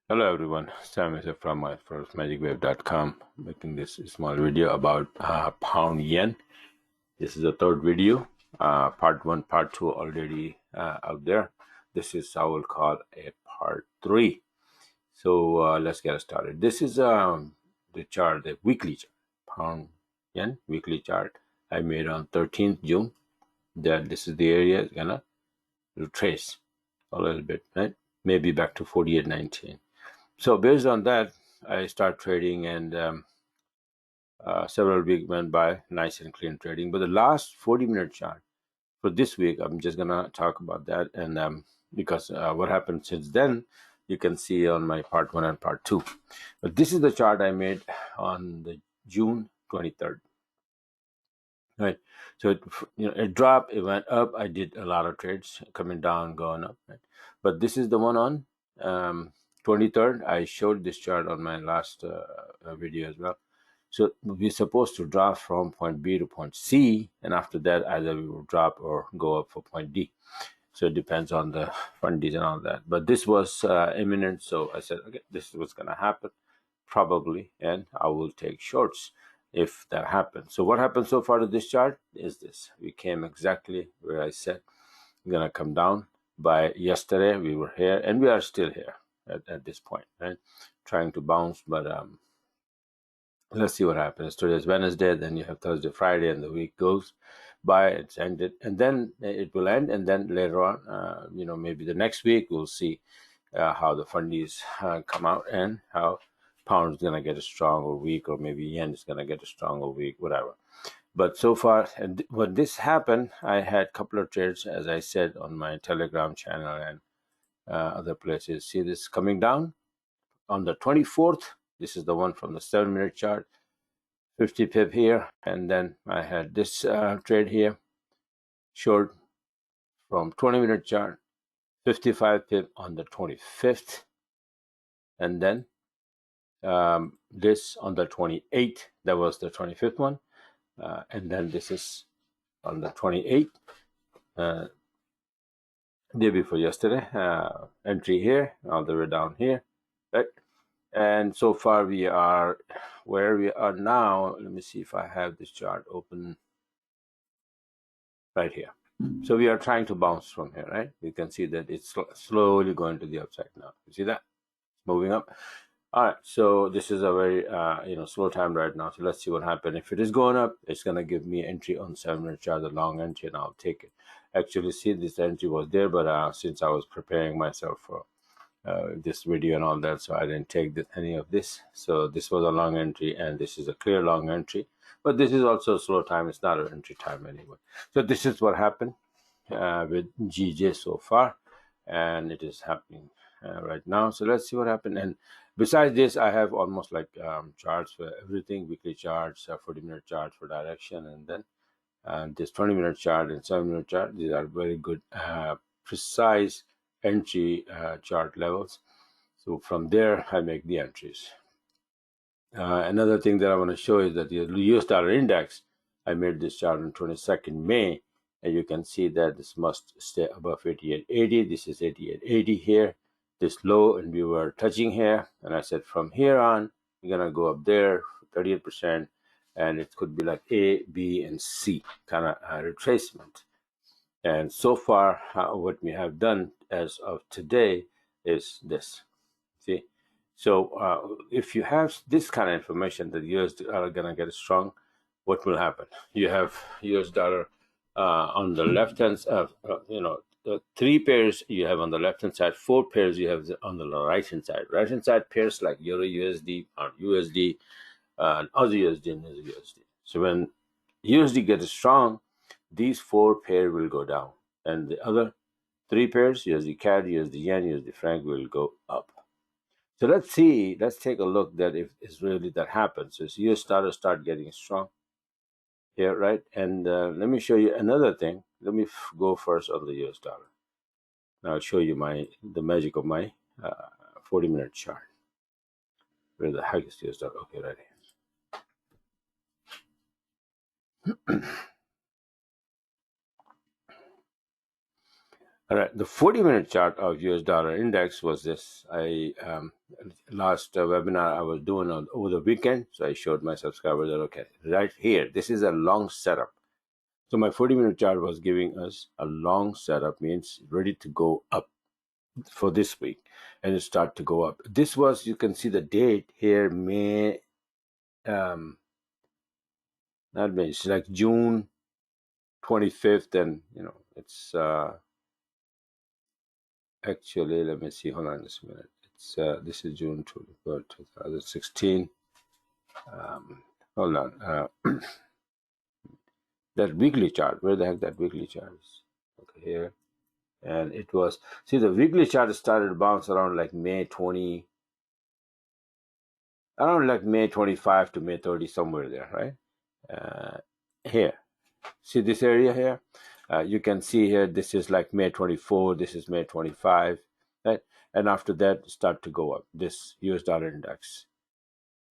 Hello everyone, Sam is from my first magicwave.com, making this small video about pound yen. This is the third video, part one, part two already out there. This is I will call a part three. So let's get started. This is the chart, the weekly chart, pound yen weekly chart I made on 13th June. That this is the area it's gonna retrace a little bit, right? Maybe back to 48.19. So based on that, I start trading, and several weeks went by, nice and clean trading. But the last 40-minute chart for this week, I'm just gonna talk about that, and because what happened since then, you can see on my part one and part two. But this is the chart I made on the June 23rd. Right. So it dropped, it went up. I did a lot of trades coming down, going up. Right? But this is the one on 23rd. I showed this chart on my last video as well. So we're supposed to drop from point B to point C, and after that, either we will drop or go up for point D. So it depends on the fundies and all that. But this was imminent, so I said, okay, this is what's going to happen, probably, and I will take shorts if that happens. So what happened so far to this chart is this. We came exactly where I said we're going to come down. By yesterday, we were here, and we are still here at this point, right? Trying to bounce, but let's see what happens. Today is Wednesday, then you have Thursday, Friday, and the week goes by, it's ended, and then it will end, and then later on, maybe the next week, we'll see how the fundies come out and how pound is going to get a strong or weak, or maybe yen is going to get a strong or weak, whatever. But so far, and when this happened, I had a couple of trades, as I said, on my Telegram channel and other places. See this coming down on the 24th. This is the one from the 7-minute chart, 50 pip here, and then I had this trade here, short from 20-minute chart, 55 pip on the 25th, and then this on the 28th. That was the 25th one, and then this is on the 28th, day before yesterday. Entry here, all the way down here, right? And so far we are where we are now. Let me see if I have this chart open right here. So we are trying to bounce from here, right? You can see that it's slowly going to the upside now. You see that? Moving up. All right, so this is a very slow time right now. So let's see what happens. If it is going up, it's going to give me entry on 7-minute chart, the long entry, and I'll take it. Actually, see, this entry was there, but since I was preparing myself for this video and all that, so I didn't take any of this. So this was a long entry, and this is a clear long entry. But this is also a slow time. It's not an entry time anyway. So this is what happened with GJ so far, and it is happening right now. So let's see what happened. And besides this, I have almost like charts for everything, weekly charts, 40-minute charts for direction, and then this 20-minute chart and 7-minute chart. These are very good, precise entry chart levels. So from there, I make the entries. Another thing that I want to show is that the US dollar index, I made this chart on 22nd May, and you can see that this must stay above 88.80. This is 88.80 here, this low, and we were touching here. And I said from here on, we're going to go up there 38%, and it could be like A, B, and C kind of retracement. And so far, what we have done as of today is this. See? So if you have this kind of information that US dollar going to get strong, what will happen? You have US dollar on the left hand side, the 3 pairs you have on the left hand side, 4 pairs you have on the right hand side. Right hand side pairs like Euro USD or USD, Aussie USD, and Aussie USD. So when USD gets strong, these 4 pairs will go down, and the other 3 pairs, USD CAD, USD Yen, USD Franc, will go up. So let's see, let's take a look that if it's really that happens. So US dollar start getting strong here, right? And let me show you another thing. Let me go first on the US dollar. Now I'll show you the magic of my 40-minute chart. Where the heck is US dollar? Okay, right here. All right, the 40-minute chart of US dollar index was this. I last webinar I was doing over the weekend, so I showed my subscribers that okay, right here, this is a long setup. So my 40-minute chart was giving us a long setup, means ready to go up for this week, and it start to go up. This was, you can see the date here, May, not May, it's like June 25th, and it's actually, let me see, hold on just a minute. It's this is June 24th, 2016. Hold on, that weekly chart, where the heck that weekly chart is? Okay, here. And it was, see, the weekly chart started to bounce around like May 20, around like May 25 to May 30, somewhere there, right? Here, see this area here? You can see here, this is like May 24, this is May 25, right? And after that, start to go up, this US dollar index.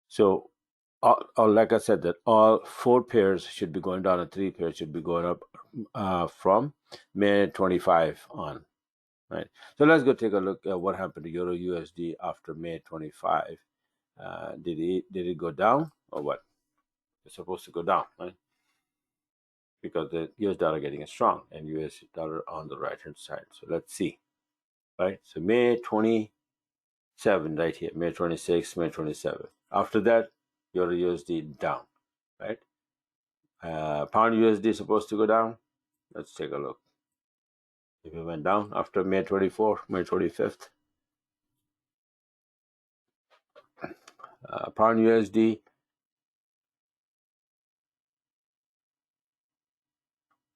So, like I said, that all 4 pairs should be going down and 3 pairs should be going up from May 25 on, right? So let's go take a look at what happened to Euro USD after May 25. Did it go down or what? It's supposed to go down, right? Because the US dollar getting strong and US dollar on the right hand side. So let's see, right? So May 27 right here, May 26, May 27. After that, Euro USD down, right? Pound USD is supposed to go down. Let's take a look. If it went down after May 24, May 25th. Pound USD.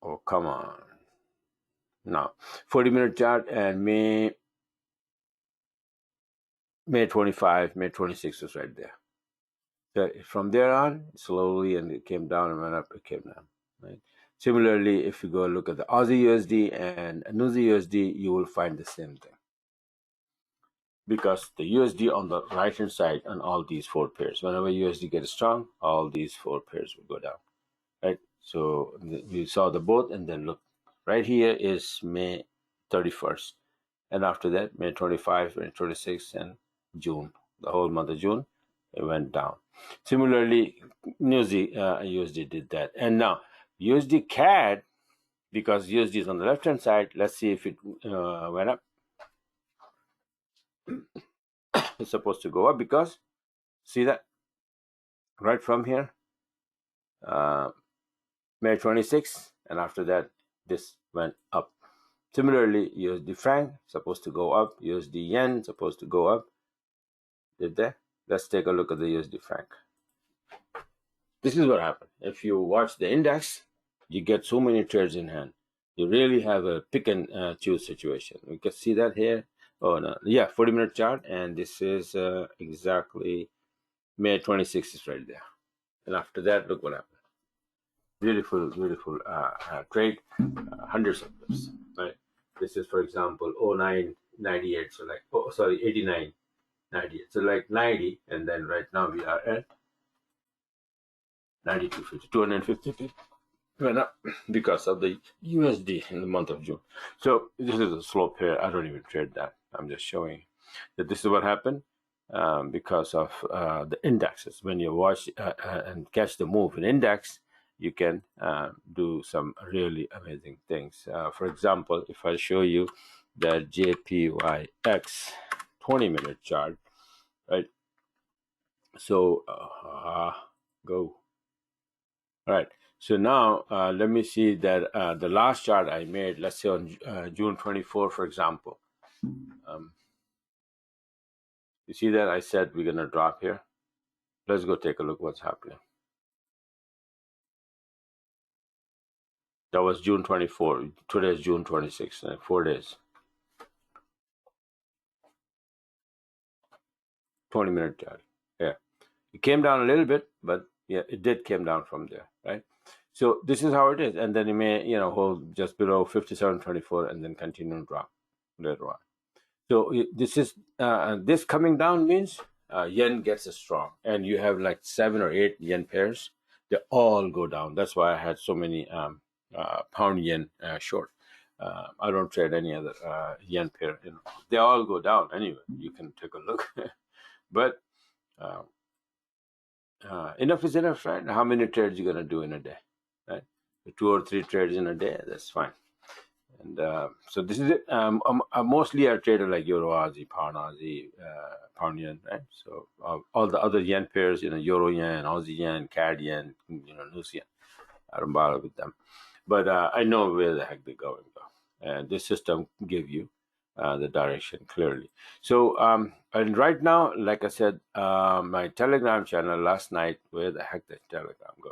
Oh, come on. Now, 40-minute chart and May 25, May 26 was right there. So from there on, slowly, and it came down and went up, it came down, right? Similarly, if you go look at the Aussie USD and Aussie USD, you will find the same thing. Because the USD on the right-hand side on all these 4 pairs, whenever USD gets strong, all these 4 pairs will go down, right? So we saw the both, and then look, right here is May 31st. And after that, May 25, May 26, and June, the whole month of June, it went down. Similarly, USD did that. And now, USD CAD, because USD is on the left-hand side, let's see if it went up. It's supposed to go up because, see that? Right from here, May 26, and after that, this went up. Similarly, USD franc supposed to go up, USD yen supposed to go up. Did they? Let's take a look at the USD franc. This is what happened. If you watch the index, you get so many trades in hand. You really have a pick and choose situation. We can see that here. Oh no, yeah, 40-minute chart, and this is exactly May 26th is right there. And after that, look what happened. Beautiful, beautiful trade, hundreds of pips, right? This is, for example, 0998, so like, 8998, so like 90, and then right now we are at 92.50, 250 pips went up because of the USD in the month of June. So this is a slope here. I don't even trade that. I'm just showing that this is what happened because of the indexes. When you watch and catch the move in index, you can do some really amazing things. For example, if I show you the JPYX 20-minute chart, right? So go. All right. So now let me see that the last chart I made, let's say on June 24, for example. You see that I said we're going to drop here. Let's go take a look what's happening. That was June 24. Today is June 26, 4 days. 20-minute chart. Yeah. It came down a little bit, but yeah, it did came down from there, right? So this is how it is. And then it may, hold just below 57.24 and then continue to drop later on. So this is this coming down means yen gets strong, and you have like 7 or 8 yen pairs. They all go down. That's why I had so many pound yen short. I don't trade any other yen pair. You know, they all go down anyway. You can take a look. But uh, enough is enough, right? How many trades you gonna do in a day, right? 2 or 3 trades in a day, that's fine. And so this is it. Mostly I traded like Euro Aussie, Pound yen, right? So all the other yen pairs, you know, Euro yen, Aussie yen, CAD yen, you know, NUS yen, I don't bother with them. But I know where the heck they're going though, and this system give you the direction clearly. So and right now, like I said, my Telegram channel last night, where the heck did Telegram go?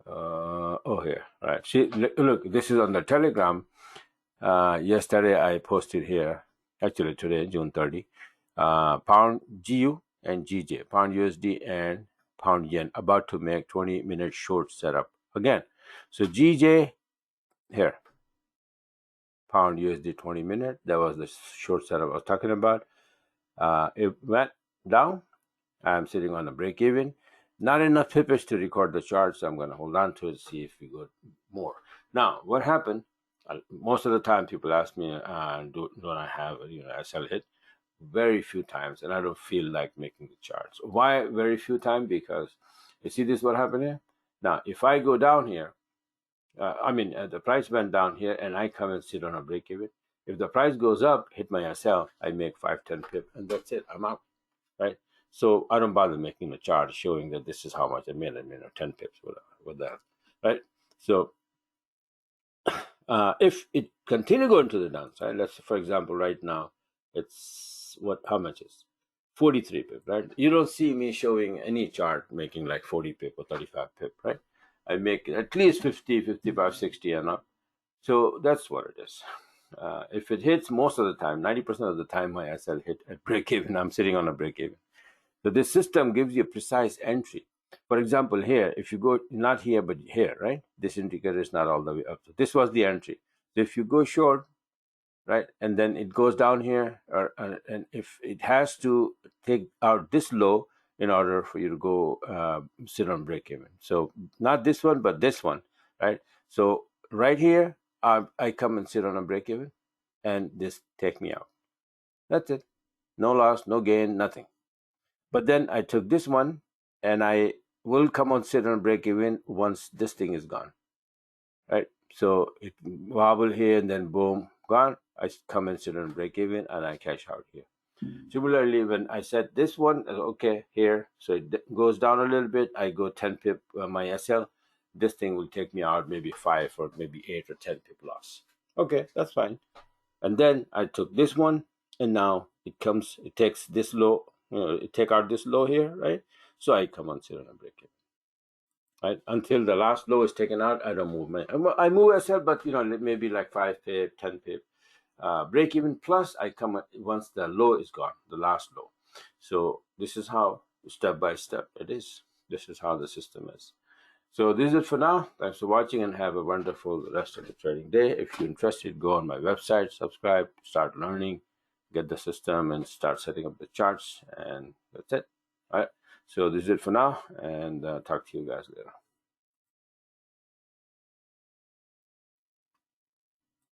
Oh, here, right. See, look, this is on the Telegram. Yesterday I posted here, actually today, June 30, pound GU and GJ, pound USD and pound yen, about to make 20-minute short setup again. So GJ here, pound USD 20-minute, that was the short setup I was talking about. It went down. I'm sitting on a break even. Not enough pips to record the chart, so I'm going to hold on to it, see if we go more. Now, what happened? Most of the time, people ask me, "Don't I have SL hit?" Very few times, and I don't feel like making the charts. Why very few times? Because you see this what happened here. Now, if I go down here, the price went down here, and I come and sit on a break even. If the price goes up, hit my SL, I make 5-10 pip, and that's it. I'm out, right? So I don't bother making a chart showing that this is how much I made, 10 pips, with that, right? So if it continue going to the downside, let's, for example, right now, it's how much is 43 pip, right? You don't see me showing any chart making like 40 pip or 35 pip, right? I make at least 50, 55, 60 and up. So that's what it is. If it hits, most of the time, 90% of the time, my SL hit at break even. I'm sitting on a break even. So this system gives you a precise entry. For example, here, if you go not here but here, right? This indicator is not all the way up. So this was the entry. So if you go short, right, and then it goes down here, and if it has to take out this low in order for you to go sit on break even. So not this one, but this one, right? So right here, I come and sit on a break even, and this take me out. That's it. No loss, no gain, nothing. But then I took this one, and I will come on sit on break even once this thing is gone, right? So it wobble here and then boom, gone. I come and sit on break even and I cash out here. Similarly, when I said this one, okay, here, so it goes down a little bit, I go 10 pip my SL. This thing will take me out maybe 5 or maybe 8 or 10 pip loss. Okay, that's fine. And then I took this one, and now it takes this low, it take out this low here, right? So I come on sit on a break even. Right? Until the last low is taken out, I don't move. I move SL, but maybe like 5 pip, 10 pip. Break even plus I come once the low is gone, the last low. So this is how step by step it is. This is how the system is. So this is it for now. Thanks for watching and have a wonderful rest of the trading day. If you're interested, go on my website, subscribe, start learning, get the system and start setting up the charts, and that's it. All right. So this is it for now, and talk to you guys later.